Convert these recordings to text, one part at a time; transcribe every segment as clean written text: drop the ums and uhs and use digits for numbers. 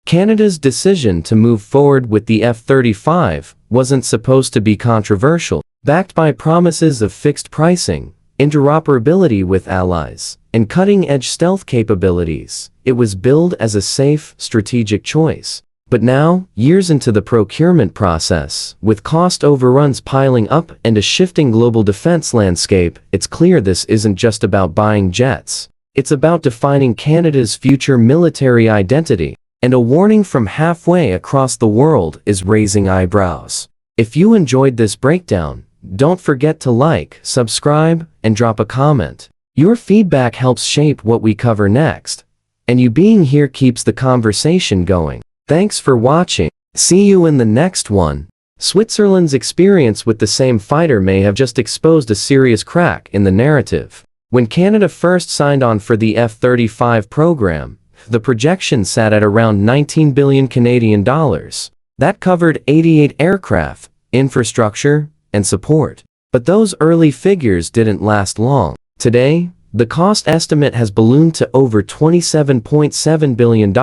Canada's decision to move forward with the F-35 wasn't supposed to be controversial. Backed by promises of fixed pricing, interoperability with allies, and cutting-edge stealth capabilities, it was billed as a safe, strategic choice. But now, years into the procurement process, with cost overruns piling up and a shifting global defense landscape, it's clear this isn't just about buying jets. It's about defining Canada's future military identity. And a warning from halfway across the world is raising eyebrows. If you enjoyed this breakdown, don't forget to like, subscribe, and drop a comment. Your feedback helps shape what we cover next. And you being here keeps the conversation going. Thanks for watching. See you in the next one. Switzerland's experience with the same fighter may have just exposed a serious crack in the narrative. When Canada first signed on for the F-35 program, the projection sat at around 19 billion Canadian dollars. That covered 88 aircraft, infrastructure, and support. But those early figures didn't last long. Today, the cost estimate has ballooned to over $27.7 billion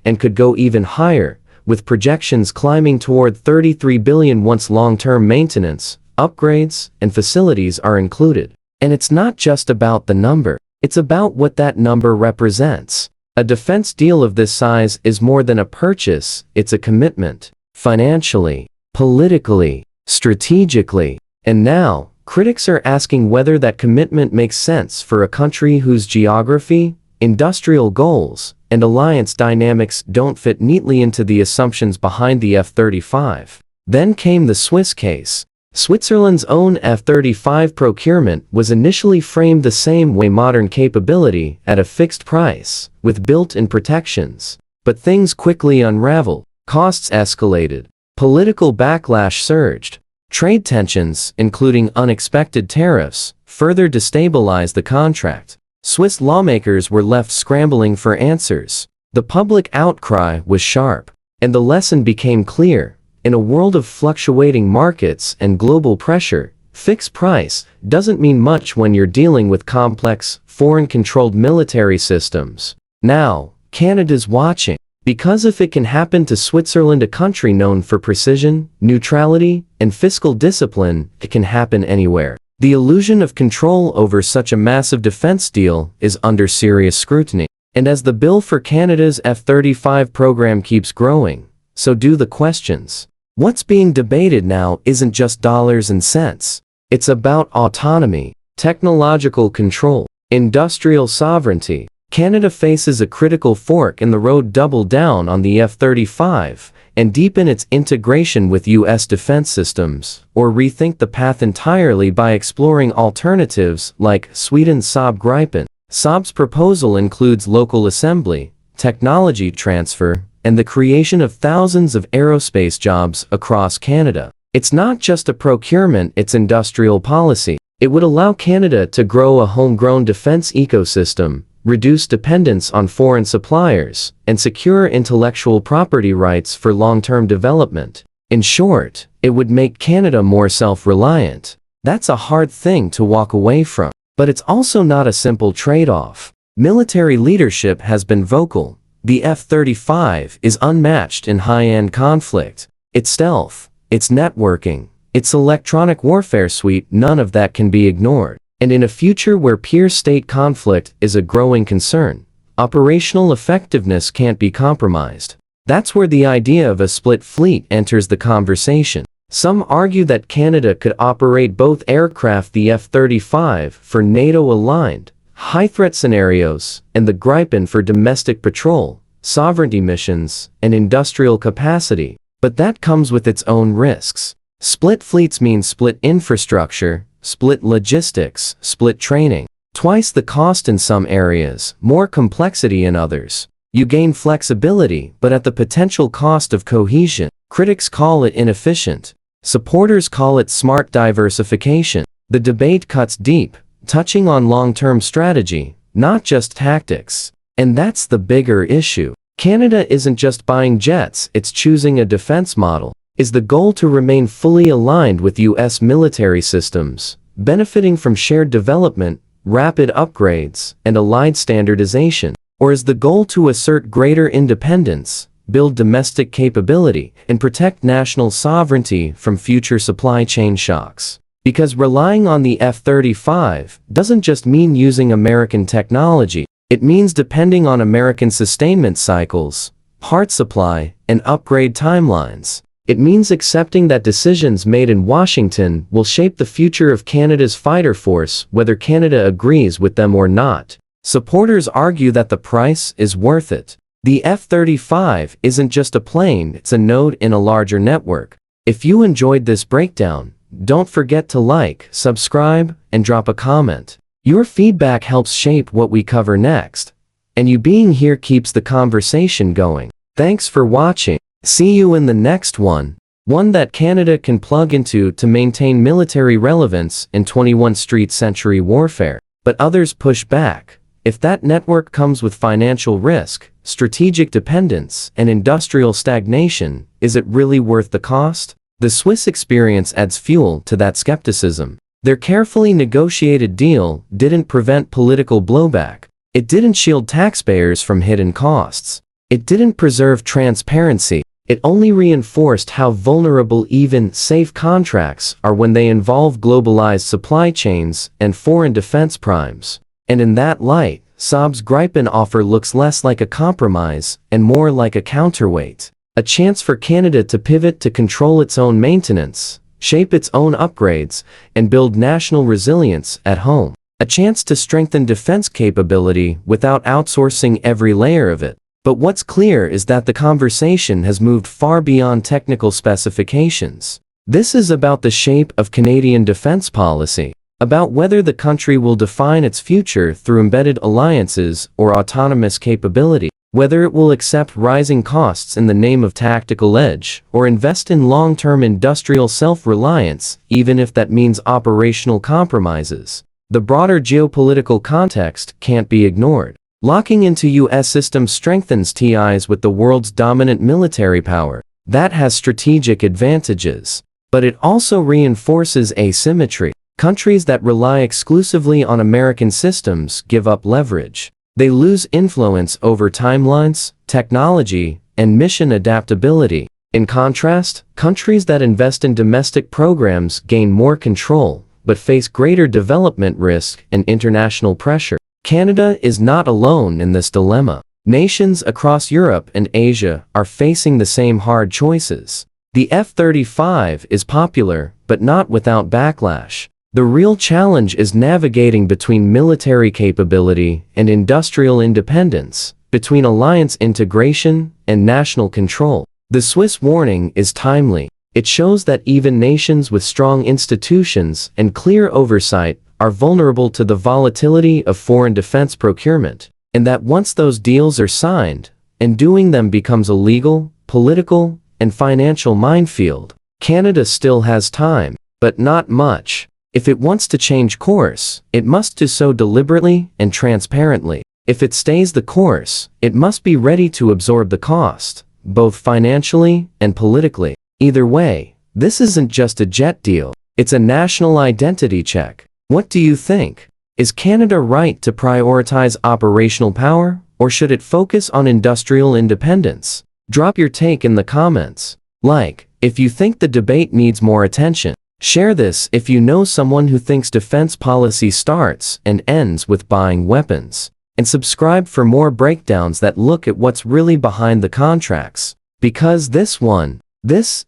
and could go even higher, with projections climbing toward $33 billion once long-term maintenance, upgrades, and facilities are included. And it's not just about the number. It's about what that number represents. A defense deal of this size is more than a purchase, it's a commitment. Financially, politically, strategically. And now, critics are asking whether that commitment makes sense for a country whose geography, industrial goals, and alliance dynamics don't fit neatly into the assumptions behind the F-35. Then came the Swiss case. Switzerland's own F-35 procurement was initially framed the same way: modern capability at a fixed price, with built-in protections. But things quickly unraveled. Costs escalated. Political backlash surged. Trade tensions, including unexpected tariffs, further destabilized the contract. Swiss lawmakers were left scrambling for answers. The public outcry was sharp. And the lesson became clear. In a world of fluctuating markets and global pressure, fixed price doesn't mean much when you're dealing with complex, foreign-controlled military systems. Now, Canada's watching. Because if it can happen to Switzerland, a country known for precision, neutrality, and fiscal discipline, it can happen anywhere. The illusion of control over such a massive defense deal is under serious scrutiny. And as the bill for Canada's F-35 program keeps growing, so do the questions. What's being debated now isn't just dollars and cents. It's about autonomy, technological control, industrial sovereignty. Canada faces a critical fork in the road: double down on the F-35 and deepen its integration with U.S. defense systems, or rethink the path entirely by exploring alternatives like Sweden's Saab Gripen. Saab's proposal includes local assembly, technology transfer, and the creation of thousands of aerospace jobs across Canada. It's not just a procurement, it's industrial policy. It would allow Canada to grow a homegrown defense ecosystem, reduce dependence on foreign suppliers, and secure intellectual property rights for long-term development. In short, it would make Canada more self-reliant. That's a hard thing to walk away from. But it's also not a simple trade-off. Military leadership has been vocal. The F-35 is unmatched in high-end conflict. Its stealth, its networking, its electronic warfare suite, none of that can be ignored. And in a future where peer-state conflict is a growing concern, operational effectiveness can't be compromised. That's where the idea of a split fleet enters the conversation. Some argue that Canada could operate both aircraft, the F-35 for NATO-aligned, high-threat scenarios, and the Gripen for domestic patrol, sovereignty missions, and industrial capacity. But that comes with its own risks. Split fleets mean split infrastructure, split logistics, split training. Twice the cost in some areas, more complexity in others. You gain flexibility, but at the potential cost of cohesion. Critics call it inefficient. Supporters call it smart diversification. The debate cuts deep, touching on long-term strategy, not just tactics. And that's the bigger issue. Canada isn't just buying jets, it's choosing a defense model. Is the goal to remain fully aligned with U.S. military systems, benefiting from shared development, rapid upgrades, and allied standardization? Or is the goal to assert greater independence, build domestic capability, and protect national sovereignty from future supply chain shocks. Because relying on the F-35 doesn't just mean using American technology, it means depending on American sustainment cycles, part supply, and upgrade timelines. It means accepting that decisions made in Washington will shape the future of Canada's fighter force, whether Canada agrees with them or not. Supporters argue that the price is worth it. The F-35 isn't just a plane, it's a node in a larger network. If you enjoyed this breakdown, don't forget to like, subscribe, and drop a comment. Your feedback helps shape what we cover next. And you being here keeps the conversation going. Thanks for watching. See you in the next one that Canada can plug into to maintain military relevance in 21st century warfare. But others push back. If that network comes with financial risk, strategic dependence, and industrial stagnation, is it really worth the cost? The Swiss experience adds fuel to that skepticism. Their carefully negotiated deal didn't prevent political blowback. It didn't shield taxpayers from hidden costs. It didn't preserve transparency. It only reinforced how vulnerable even safe contracts are when they involve globalized supply chains and foreign defense primes. And in that light, Saab's Gripen offer looks less like a compromise and more like a counterweight. A chance for Canada to pivot to control its own maintenance, shape its own upgrades, and build national resilience at home. A chance to strengthen defense capability without outsourcing every layer of it. But what's clear is that the conversation has moved far beyond technical specifications. This is about the shape of Canadian defense policy, about whether the country will define its future through embedded alliances or autonomous capability, whether it will accept rising costs in the name of tactical edge, or invest in long-term industrial self-reliance, even if that means operational compromises. The broader geopolitical context can't be ignored. Locking into U.S. systems strengthens ties with the world's dominant military power. That has strategic advantages. But it also reinforces asymmetry. Countries that rely exclusively on American systems give up leverage. They lose influence over timelines, technology, and mission adaptability. In contrast, countries that invest in domestic programs gain more control, but face greater development risk and international pressure. Canada is not alone in this dilemma. Nations across Europe and Asia are facing the same hard choices. The F-35 is popular, but not without backlash. The real challenge is navigating between military capability and industrial independence, between alliance integration and national control. The Swiss warning is timely. It shows that even nations with strong institutions and clear oversight are vulnerable to the volatility of foreign defense procurement, and that once those deals are signed, and doing them becomes a legal, political, and financial minefield. Canada still has time, but not much. If it wants to change course, it must do so deliberately and transparently. If it stays the course, it must be ready to absorb the cost, both financially and politically. Either way, this isn't just a jet deal, it's a national identity check. What do you think? Is Canada right to prioritize operational power, or should it focus on industrial independence? Drop your take in the comments. Like, if you think the debate needs more attention. Share this if you know someone who thinks defense policy starts and ends with buying weapons. And subscribe for more breakdowns that look at what's really behind the contracts. Because this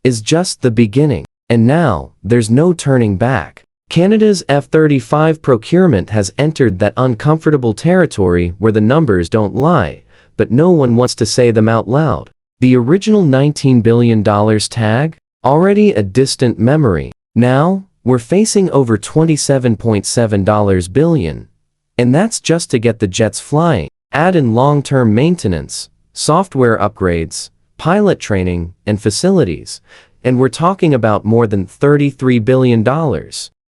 is just the beginning. And now, there's no turning back. Canada's F-35 procurement has entered that uncomfortable territory where the numbers don't lie, but no one wants to say them out loud. The original $19 billion tag? Already a distant memory. Now, we're facing over $27.7 billion. And that's just to get the jets flying. Add in long-term maintenance, software upgrades, pilot training, and facilities, and we're talking about more than $33 billion.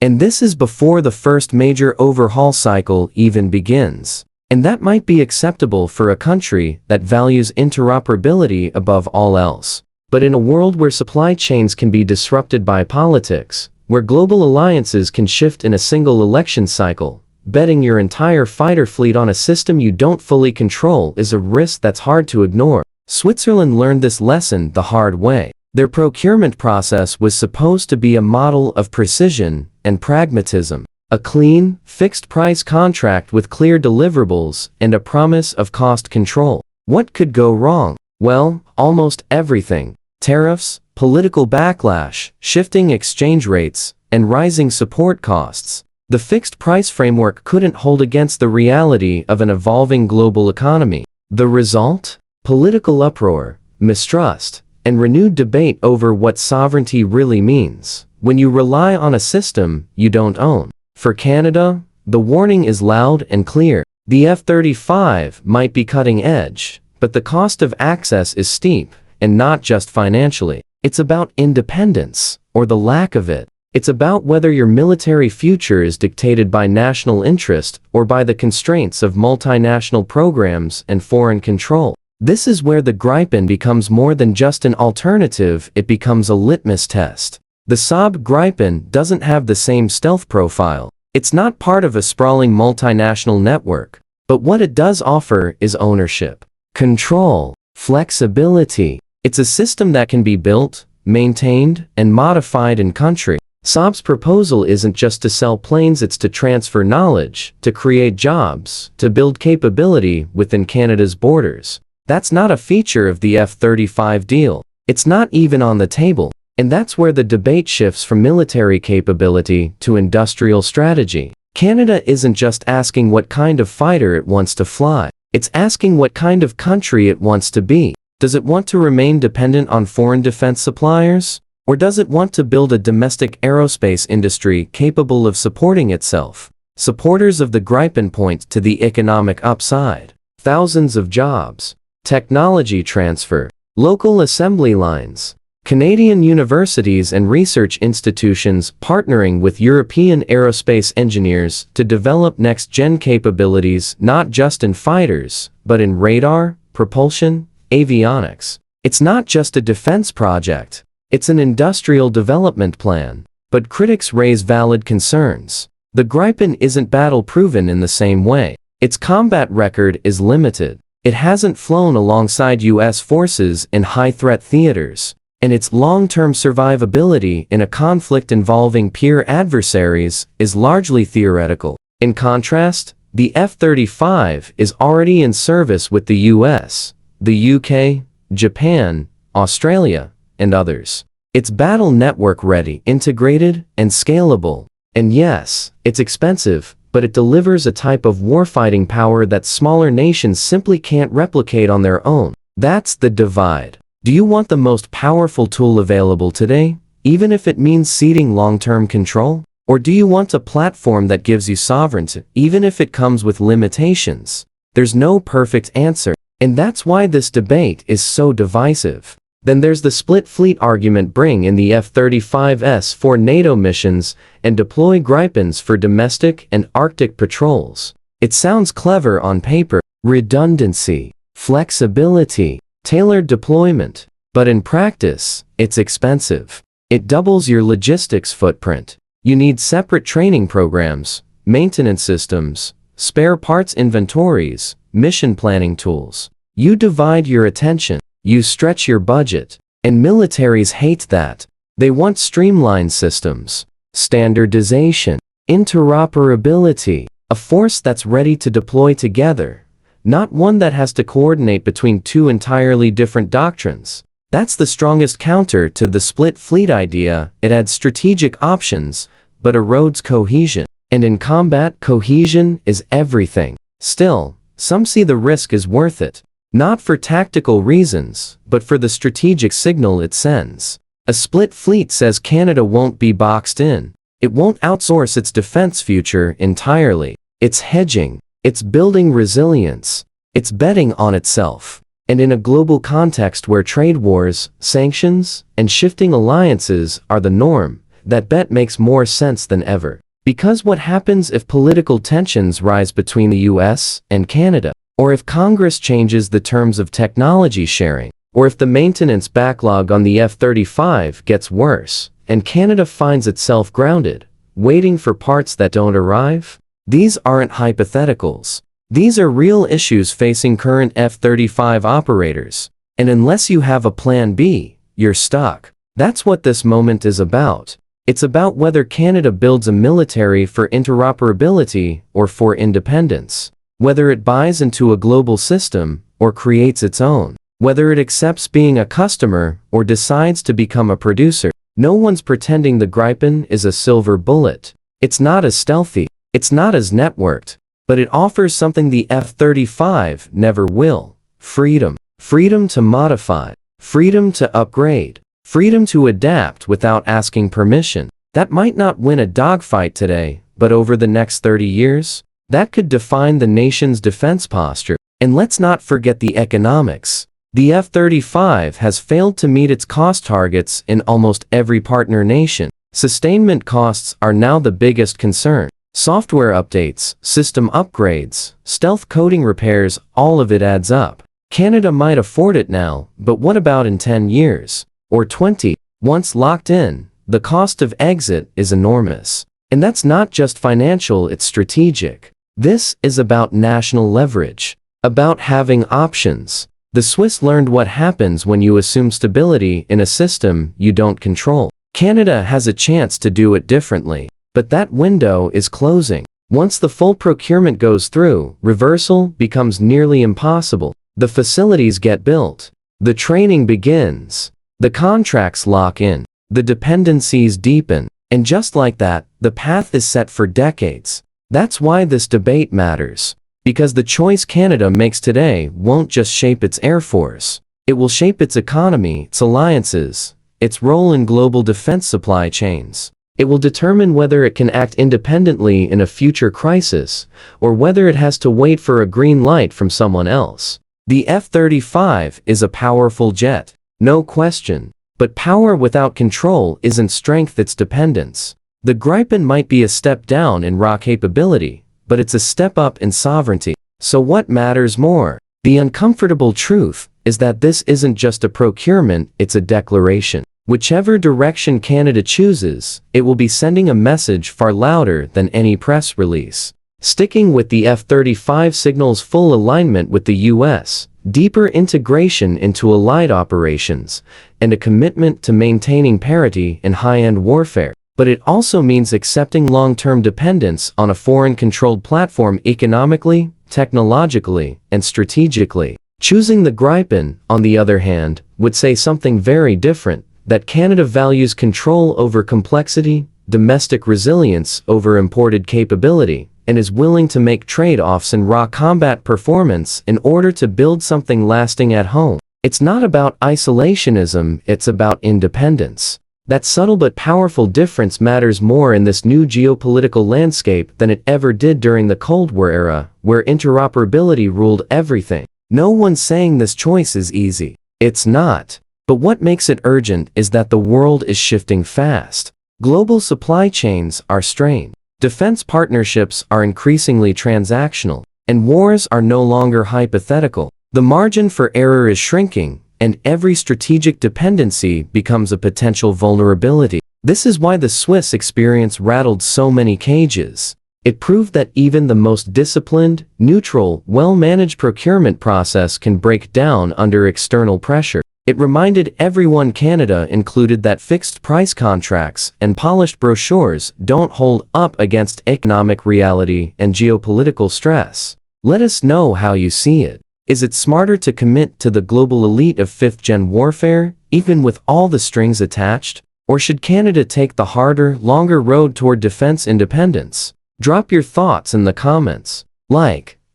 And this is before the first major overhaul cycle even begins. And that might be acceptable for a country that values interoperability above all else. But in a world where supply chains can be disrupted by politics, where global alliances can shift in a single election cycle, betting your entire fighter fleet on a system you don't fully control is a risk that's hard to ignore. Switzerland learned this lesson the hard way. Their procurement process was supposed to be a model of precision and pragmatism. A clean, fixed-price contract with clear deliverables and a promise of cost control. What could go wrong? Well, almost everything. Tariffs, political backlash, shifting exchange rates, and rising support costs. The fixed-price framework couldn't hold against the reality of an evolving global economy. The result? Political uproar, mistrust, and renewed debate over what sovereignty really means when you rely on a system you don't own. For Canada, the warning is loud and clear. The F-35 might be cutting edge, but the cost of access is steep, and not just financially. It's about independence, or the lack of it. It's about whether your military future is dictated by national interest or by the constraints of multinational programs and foreign control. This is where the Gripen becomes more than just an alternative, it becomes a litmus test. The Saab Gripen doesn't have the same stealth profile. It's not part of a sprawling multinational network. But what it does offer is ownership, control, flexibility. It's a system that can be built, maintained, and modified in country. Saab's proposal isn't just to sell planes, it's to transfer knowledge, to create jobs, to build capability within Canada's borders. That's not a feature of the F-35 deal. It's not even on the table. And that's where the debate shifts from military capability to industrial strategy. Canada isn't just asking what kind of fighter it wants to fly. It's asking what kind of country it wants to be. Does it want to remain dependent on foreign defense suppliers? Or does it want to build a domestic aerospace industry capable of supporting itself? Supporters of the Gripen point to the economic upside. Thousands of jobs. Technology transfer, local assembly lines, Canadian universities and research institutions partnering with European aerospace engineers to develop next-gen capabilities not just in fighters, but in radar, propulsion, avionics. It's not just a defense project, it's an industrial development plan. But critics raise valid concerns. The Gripen isn't battle-proven in the same way. Its combat record is limited. It hasn't flown alongside U.S. forces in high-threat theaters, and its long-term survivability in a conflict involving peer adversaries is largely theoretical. In contrast, the F-35 is already in service with the U.S., the U.K., Japan, Australia, and others. It's battle network-ready, integrated, and scalable. And yes, it's expensive, but it delivers a type of warfighting power that smaller nations simply can't replicate on their own. That's the divide. Do you want the most powerful tool available today, even if it means ceding long-term control? Or do you want a platform that gives you sovereignty, even if it comes with limitations? There's no perfect answer, and that's why this debate is so divisive. Then there's the split fleet argument: bring in the F-35s for NATO missions and deploy Gripens for domestic and Arctic patrols. It sounds clever on paper, redundancy, flexibility, tailored deployment, but in practice, it's expensive. It doubles your logistics footprint. You need separate training programs, maintenance systems, spare parts inventories, mission planning tools. You divide your attention. You stretch your budget, and militaries hate that. They want streamlined systems, standardization, interoperability, a force that's ready to deploy together, not one that has to coordinate between two entirely different doctrines. That's the strongest counter to the split fleet idea. It adds strategic options, but erodes cohesion. And in combat, cohesion is everything. Still, some see the risk as worth it. Not for tactical reasons, but for the strategic signal it sends. A split fleet says Canada won't be boxed in. It won't outsource its defense future entirely. It's hedging. It's building resilience. It's betting on itself. And in a global context where trade wars, sanctions, and shifting alliances are the norm, that bet makes more sense than ever. Because what happens if political tensions rise between the US and Canada? Or if Congress changes the terms of technology sharing, or if the maintenance backlog on the F-35 gets worse, and Canada finds itself grounded, waiting for parts that don't arrive? These aren't hypotheticals. These are real issues facing current F-35 operators. And unless you have a plan B, you're stuck. That's what this moment is about. It's about whether Canada builds a military for interoperability or for independence. Whether it buys into a global system or creates its own. Whether it accepts being a customer or decides to become a producer. No one's pretending the Gripen is a silver bullet. It's not as stealthy. It's not as networked. But it offers something the F-35 never will. Freedom. Freedom to modify. Freedom to upgrade. Freedom to adapt without asking permission. That might not win a dogfight today, but over the next 30 years, that could define the nation's defense posture. And let's not forget the economics. The F-35 has failed to meet its cost targets in almost every partner nation. Sustainment costs are now the biggest concern. Software updates, system upgrades, stealth coding repairs, all of it adds up. Canada might afford it now, but what about in 10 years? Or 20? Once locked in, the cost of exit is enormous. And that's not just financial, it's strategic. This is about national leverage. About having options. The Swiss learned what happens when you assume stability in a system you don't control. Canada has a chance to do it differently. But that window is closing. Once the full procurement goes through, reversal becomes nearly impossible. The facilities get built. The training begins. The contracts lock in. The dependencies deepen. And just like that, the path is set for decades. That's why this debate matters. Because the choice Canada makes today won't just shape its Air Force. It will shape its economy, its alliances, its role in global defense supply chains. It will determine whether it can act independently in a future crisis, or whether it has to wait for a green light from someone else. The F-35 is a powerful jet, no question. But power without control isn't strength, it's dependence. The Gripen might be a step down in raw capability, but it's a step up in sovereignty. So what matters more? The uncomfortable truth is that this isn't just a procurement, it's a declaration. Whichever direction Canada chooses, it will be sending a message far louder than any press release. Sticking with the F-35 signals full alignment with the U.S., deeper integration into allied operations, and a commitment to maintaining parity in high-end warfare. But it also means accepting long-term dependence on a foreign-controlled platform economically, technologically, and strategically. Choosing the Gripen, on the other hand, would say something very different, that Canada values control over complexity, domestic resilience over imported capability, and is willing to make trade-offs in raw combat performance in order to build something lasting at home. It's not about isolationism, it's about independence. That subtle but powerful difference matters more in this new geopolitical landscape than it ever did during the Cold War era, where interoperability ruled everything. No one's saying this choice is easy. It's not. But what makes it urgent is that the world is shifting fast. Global supply chains are strained. Defense partnerships are increasingly transactional, and wars are no longer hypothetical. The margin for error is shrinking, and every strategic dependency becomes a potential vulnerability. This is why the Swiss experience rattled so many cages. It proved that even the most disciplined, neutral, well-managed procurement process can break down under external pressure. It reminded everyone Canada included that fixed-price contracts and polished brochures don't hold up against economic reality and geopolitical stress. Let us know how you see it. Is it smarter to commit to the global elite of 5th-gen warfare, even with all the strings attached? Or should Canada take the harder, longer road toward defense independence? Drop your thoughts in the comments.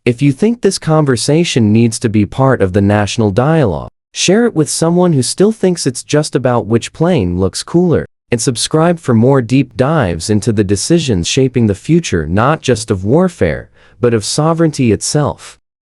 If you think this conversation needs to be part of the national dialogue. Share it with someone who still thinks it's just about which plane looks cooler. And subscribe for more deep dives into the decisions shaping the future not just of warfare, but of sovereignty itself.